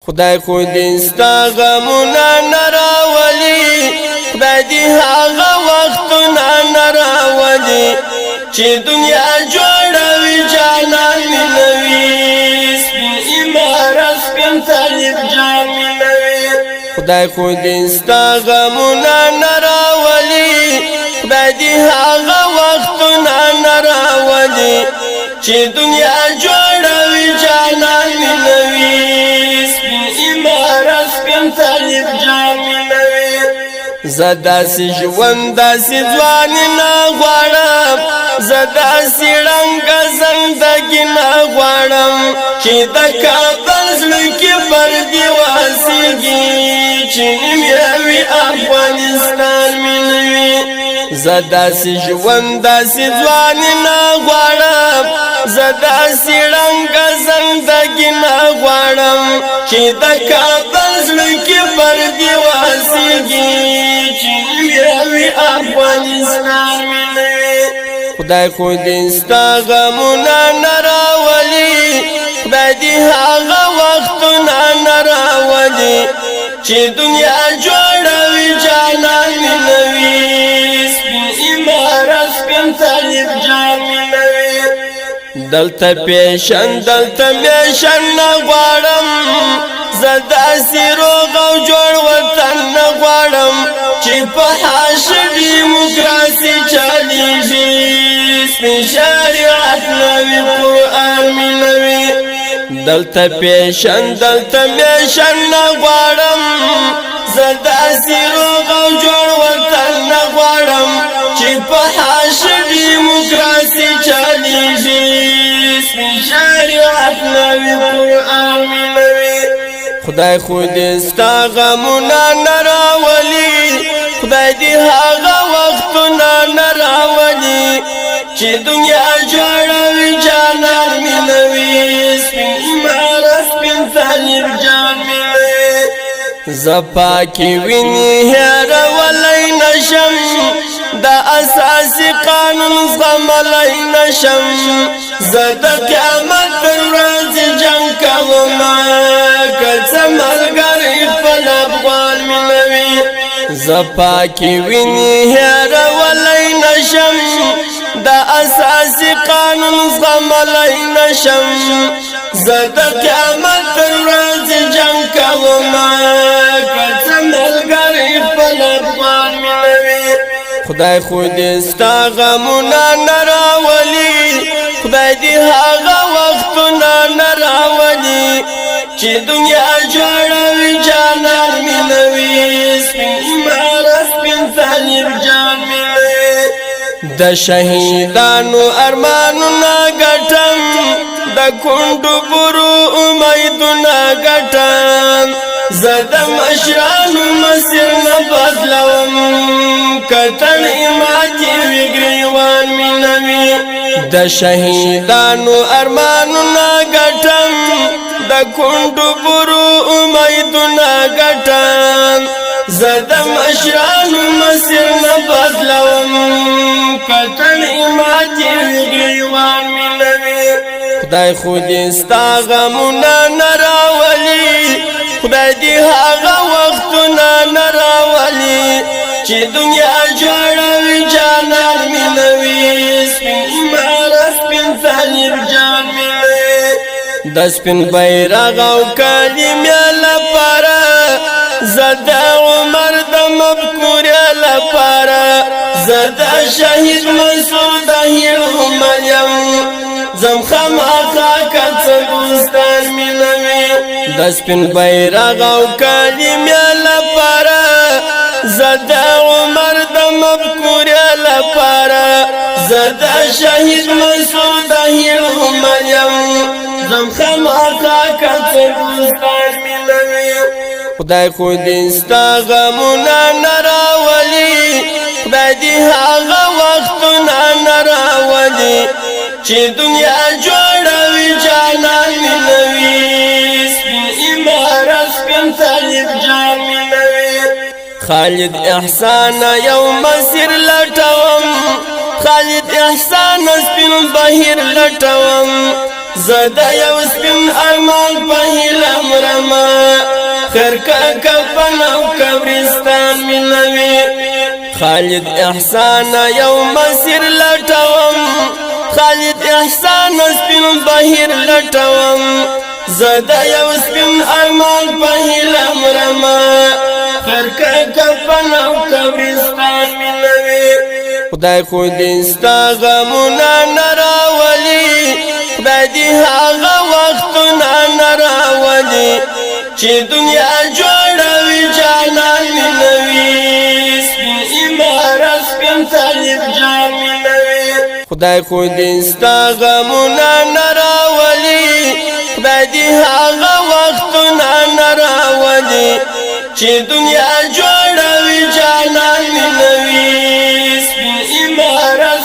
خدای خو دې ستا غمونه نه راولي، خدای دې هغه وختونه نه راولي چې دنیا جوړوي جانان مې نه وي، سپین عمارت سپین طالب جان مې نه وي. خدای خو دې ستا غمونه نه راولي، خدای دې هغه وختونه نه راولي چې دنیا جوړوي جانان مې نه وي، سپین عمارت سپین طالب جان مې نه وي. زه داسې ژوند داسې ځواني نه غواړم، زه داسې ړنګه زندګي نه غواړم چې د کابل زړه کې پر دې واسېږي چې نیم یې وي افغانستان مې نه وي. زه داسې ژوند داسې ځواني نه غواړم، زه داسې ړنګه زندګي نه غواړم چې د کابل زړه کې پر دې واسېږي چې نیم یې وي افغانستان مې نه وي. خدای خو دې ستا غمونه نه راولي، خدای دې هغه وختونه نه راولي چې دنیا جوړوي جانان مې نه وي، سپین عمارت سپین طالب جان مې نه وي. دلته پیشن دلته میشن نه غواړم، زه داسې روغ او جوړ وطن نه غواړم چې په حاش ډیموکراسي چلیږي، سپین شریعت نوي قرآن مې نه وي. دلته پیشن دلته میشن نه غواړم، زه داسې روغ او جوړ وطن نه غواړم چې په حاش ډیموکراسي چلیږي، سپین شریعت نوي قرآن مې نه وي. خدای خو دې ستا غمونه نه راولي، خدای دې هغه وختونه نه راولي چې دنیا جوړوي جانان مې نه وي، سپین عمارت سپین طالب جان مې نه وي. زه پاکې وینې هېرولی نشم، د اساسي قانون زغملی نشم، زه د قیامت پر ورځې جنګ کومه که څه ملګری خپل افغان مې نه وي. زه پاکې وینې هېرولی نشم، د اساسي قانون زغملی نشم، زه د قیامت پر ورځې جنګ کومه که څه ملګری خپل افغان مې نه وي. خدای خو دې ستا غمونه نه راولي، خدای دې هغه وختونه نه راولي چې دنیا جوړوي جانان مې نه وي، سپین عمارت سپین طالب جان مې نه وي. د شهیدانو ارمانونه ګټم، د کونډو برو امیدونه ګټم، زه د مشرانو مسیر نه بدلوم کتن ماتې وي ګریوان مې نه وي. د شهیدانو ارمانونه ګټم، د کونډو برو امیدونه ګټم، زه د مشرانو مسیر نه بدلوم کتن ماتې وي ګریوان مې نه وي. خدای خو دې ستا غمونه نه راولي، خدای دې هغه وختونه نه راولي چې دنیا جوړوي جانان مې نه وي، سپین عمارت سپین طالب جان مې نه وي. د سپین بیرغ او کلمې لپاره، زه د عمر د مفکورې لپاره، زه د شهید مسعود هیلمن یم، زم خامخا که څه دوستان مې نه وي. د سپین بیرغ او کلمې لپاره، زه د عمر د مفکورې لپاره، زه د شهید مسعود هیلمن یم، زم خامخا که څه دوستان مې نه وي. خدای خو دې ستا غمونه نه راولي، خدای دې هغه وختونه نه راولي چې دنیا جوړوي جانان مې نه وي، سپین عمارت سپین طالب جان مې نه وي. خالد احسان یو مسیر لټوم، خالد احسان سپین بهیر لټوم، زه د یو سپین ارمان په هیله مرمه خیر کا کفن او قبرستان ملوي خالد احسان یو مسیر لټوم خالد احسان سپین بهیر لټوم زدا یو سپین ارمان په هیلم رما خیر کا کفن او قبرستان ملوي خدای خو دې ستا غمونه نه راولي خدای دې هغه وختونه نه راولي چې دنیا جوړوي جانان مینوي سپین عمارت سپین طالب جان مینوي خدای خو دې ستا غمونه نه راولي خدای دې هغه وختونه نه راولي چې دنیا جوړوي